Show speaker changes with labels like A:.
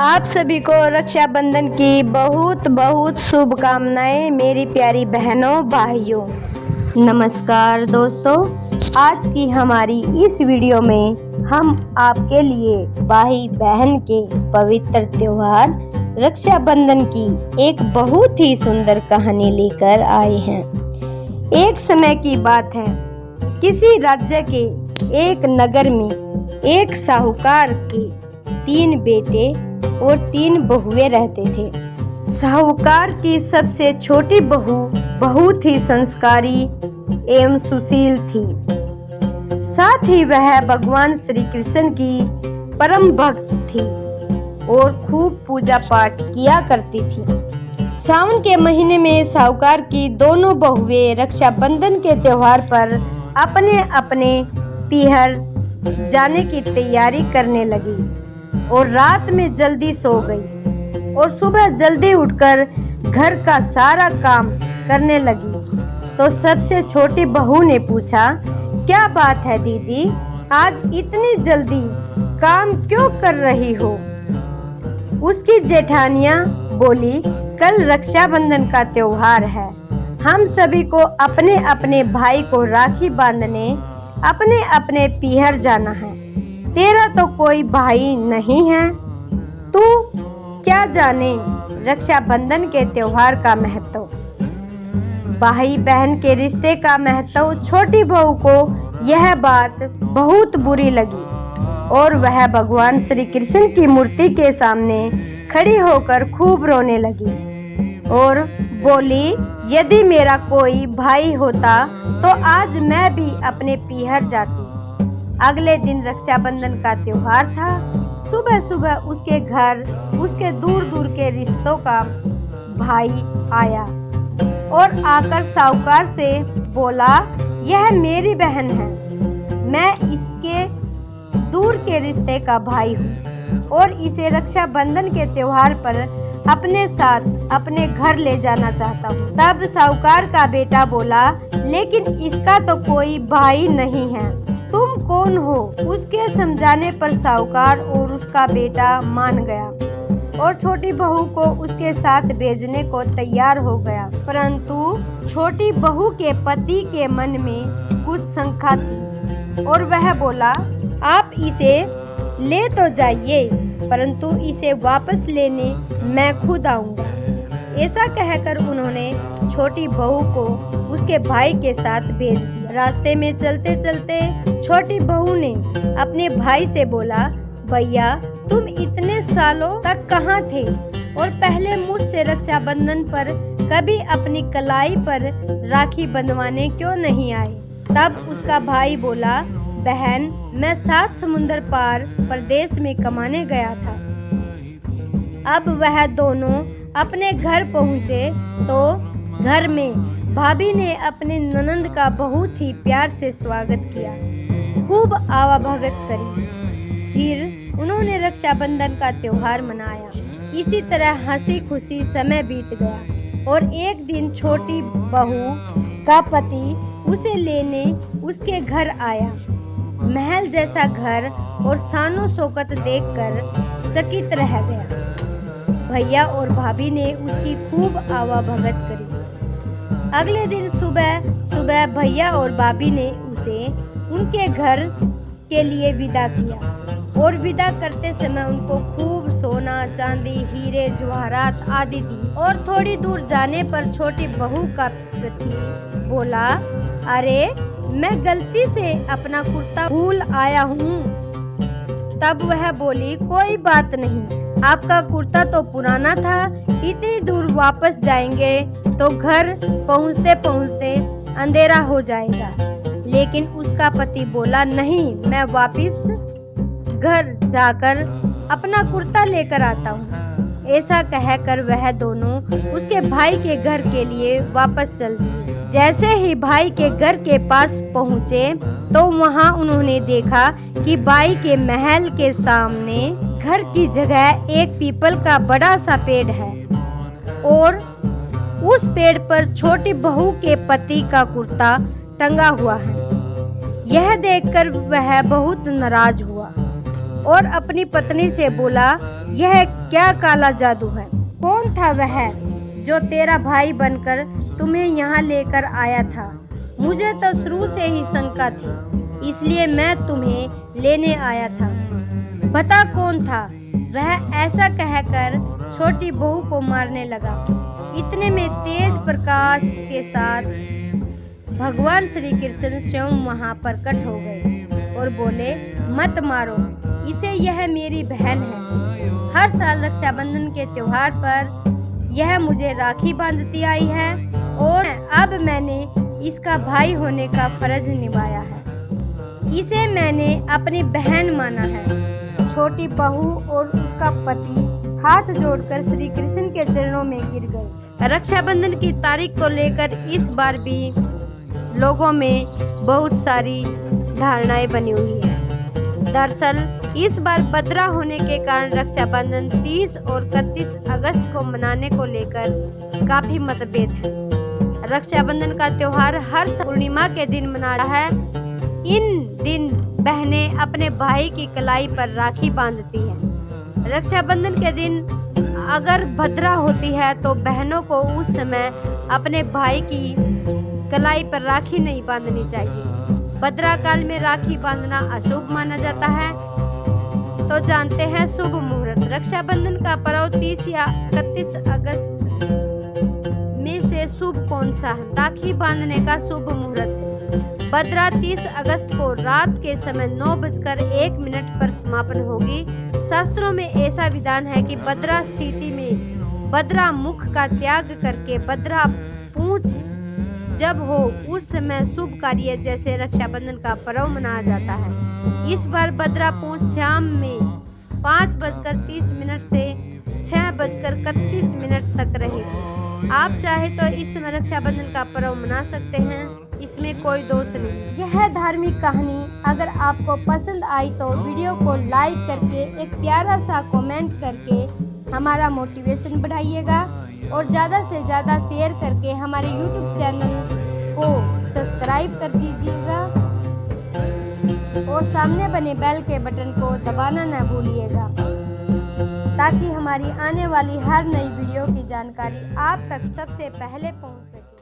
A: आप सभी को रक्षाबंधन की बहुत बहुत शुभकामनाएं मेरी प्यारी बहनों भाइयों। नमस्कार दोस्तों, आज की हमारी इस वीडियो में हम आपके लिए भाई बहन के पवित्र त्योहार रक्षाबंधन की एक बहुत ही सुंदर कहानी लेकर आए हैं। एक समय की बात है, किसी राज्य के एक नगर में एक साहूकार के 3 बेटे और 3 बहुएं रहते थे। साहूकार की सबसे छोटी बहू बहुत ही संस्कारी एवं सुशील थी। साथ ही वह भगवान श्री कृष्ण की परम भक्त थी और खूब पूजा पाठ किया करती थी। सावन के महीने में साहूकार की दोनों बहुएं रक्षाबंधन के त्योहार पर अपने अपने पीहर जाने की तैयारी करने लगी और रात में जल्दी सो गई और सुबह जल्दी उठकर घर का सारा काम करने लगी। तो सबसे छोटी बहू ने पूछा, क्या बात है दीदी, आज इतनी जल्दी काम क्यों कर रही हो? उसकी जेठानियां बोली, कल रक्षाबंधन का त्योहार है, हम सभी को अपने अपने भाई को राखी बांधने अपने अपने पीहर जाना है। तेरा तो कोई भाई नहीं है, तू क्या जाने रक्षाबंधन के त्योहार का महत्व। भाई बहन के रिश्ते का महत्व छोटी बहू को यह बात बहुत बुरी लगी और वह भगवान श्री कृष्ण की मूर्ति के सामने खड़ी होकर खूब रोने लगी और बोली, यदि मेरा कोई भाई होता तो आज मैं भी अपने पीहर जाती। अगले दिन रक्षाबंधन का त्योहार था। सुबह सुबह उसके घर उसके दूर दूर के रिश्तों का भाई आया और आकर साहूकार से बोला, यह मेरी बहन है, मैं इसके दूर के रिश्ते का भाई हूँ और इसे रक्षाबंधन के त्योहार पर अपने साथ अपने घर ले जाना चाहता हूँ। तब साहूकार का बेटा बोला, लेकिन इसका तो कोई भाई नहीं है, तुम कौन हो? उसके समझाने पर साहूकार और उसका बेटा मान गया और छोटी बहू को उसके साथ भेजने को तैयार हो गया। परंतु छोटी बहू के पति के मन में कुछ शंका थी और वह बोला, आप इसे ले तो जाइए, परंतु इसे वापस लेने मैं खुद आऊंगा। ऐसा कहकर उन्होंने छोटी बहू को उसके भाई के साथ भेज दिया। रास्ते में चलते चलते छोटी बहू ने अपने भाई से बोला, भैया तुम इतने सालों तक कहाँ थे और पहले मुझसे रक्षाबंधन पर कभी अपनी कलाई पर राखी बंधवाने क्यों नहीं आए? तब उसका भाई बोला, बहन मैं 7 समुंदर पार प्रदेश में कमाने गया था। अब वह दोनों अपने घर पहुँचे तो घर में भाभी ने अपने ननंद का बहुत ही प्यार से स्वागत किया, खूब आवाभगत करी। फिर उन्होंने रक्षाबंधन का त्योहार मनाया। इसी तरह हंसी खुशी समय बीत गया और एक दिन छोटी बहू का पति उसे लेने उसके घर आया। महल जैसा घर और शानो शौकत देखकर चकित रह गया। भैया और भाभी ने उसकी खूब आवाभगत करी। अगले दिन सुबह सुबह भैया और भाभी ने उसे उनके घर के लिए विदा किया और विदा करते समय उनको खूब सोना चांदी हीरे जवाहरात आदि दी और थोड़ी दूर जाने पर छोटी बहू का प्रति बोला, अरे मैं गलती से अपना कुर्ता भूल आया हूँ। तब वह बोली, कोई बात नहीं, आपका कुर्ता तो पुराना था, इतनी दूर वापस जाएंगे तो घर पहुँचते पहुँचते अंधेरा हो जाएगा। लेकिन उसका पति बोला, नहीं, मैं वापस घर जाकर अपना कुर्ता लेकर आता हूँ। ऐसा कहकर वह दोनों उसके भाई के घर के लिए वापस चल दिए। जैसे ही भाई के घर के पास पहुँचे तो वहाँ उन्होंने देखा कि भाई के महल के सामने घर की जगह एक पीपल का बड़ा सा पेड़ है और उस पेड़ पर छोटी बहू के पति का कुर्ता टंगा हुआ है। यह देखकर वह बहुत नाराज हुआ और अपनी पत्नी से बोला, यह क्या काला जादू है? कौन था वह जो तेरा भाई बनकर तुम्हें यहाँ लेकर आया था? मुझे तो शुरू से ही शंका थी, इसलिए मैं तुम्हें लेने आया था। बता कौन था वह? ऐसा कहकर छोटी बहू को मारने लगा। इतने में तेज प्रकाश के साथ भगवान श्री कृष्ण स्वयं वहां प्रकट हो गए और बोले, मत मारो इसे, यह मेरी बहन है। हर साल रक्षाबंधन के त्योहार पर यह मुझे राखी बांधती आई है और अब मैंने इसका भाई होने का फर्ज निभाया है। इसे मैंने अपनी बहन माना है। छोटी बहू और उसका पति हाथ जोड़कर श्री कृष्ण के चरणों में गिर गए। रक्षाबंधन की तारीख को लेकर इस बार भी लोगों में बहुत सारी धारणाएं बनी हुई है। दरअसल इस बार भद्रा होने के कारण रक्षाबंधन 30 और 31 अगस्त को मनाने को लेकर काफी मतभेद है। रक्षाबंधन का त्योहार हर पूर्णिमा के दिन मनाता है। इन दिन बहनें अपने भाई की कलाई पर राखी बांधती हैं। रक्षाबंधन के दिन अगर भद्रा होती है तो बहनों को उस समय अपने भाई की कलाई पर राखी नहीं बांधनी चाहिए। भद्रा काल में राखी बांधना अशुभ माना जाता है। तो जानते हैं शुभ मुहूर्त। रक्षाबंधन का पर्व 30 या 31 अगस्त में से शुभ कौन सा है? राखी बांधने का शुभ मुहूर्त भद्रा 30 अगस्त को रात के समय 9:01 पर समापन होगी। शास्त्रों में ऐसा विधान है कि भद्रा स्थिति में भद्रा मुख का त्याग करके भद्रा पूंछ जब हो उस समय शुभ कार्य जैसे रक्षाबंधन का पर्व मनाया जाता है। इस बार भद्रा पूंछ शाम में 5:30 से 6:31 तक रहेगी। आप चाहे तो इस समय रक्षाबंधन का पर्व मना सकते हैं, इसमें कोई दोष नहीं। यह धार्मिक कहानी अगर आपको पसंद आई तो वीडियो को लाइक करके एक प्यारा सा कमेंट करके हमारा मोटिवेशन बढ़ाइएगा और ज़्यादा से ज़्यादा शेयर करके हमारे YouTube चैनल को सब्सक्राइब कर दीजिएगा और सामने बने बेल के बटन को दबाना न भूलिएगा, ताकि हमारी आने वाली हर नई वीडियो की जानकारी आप तक सबसे पहले पहुंच सके।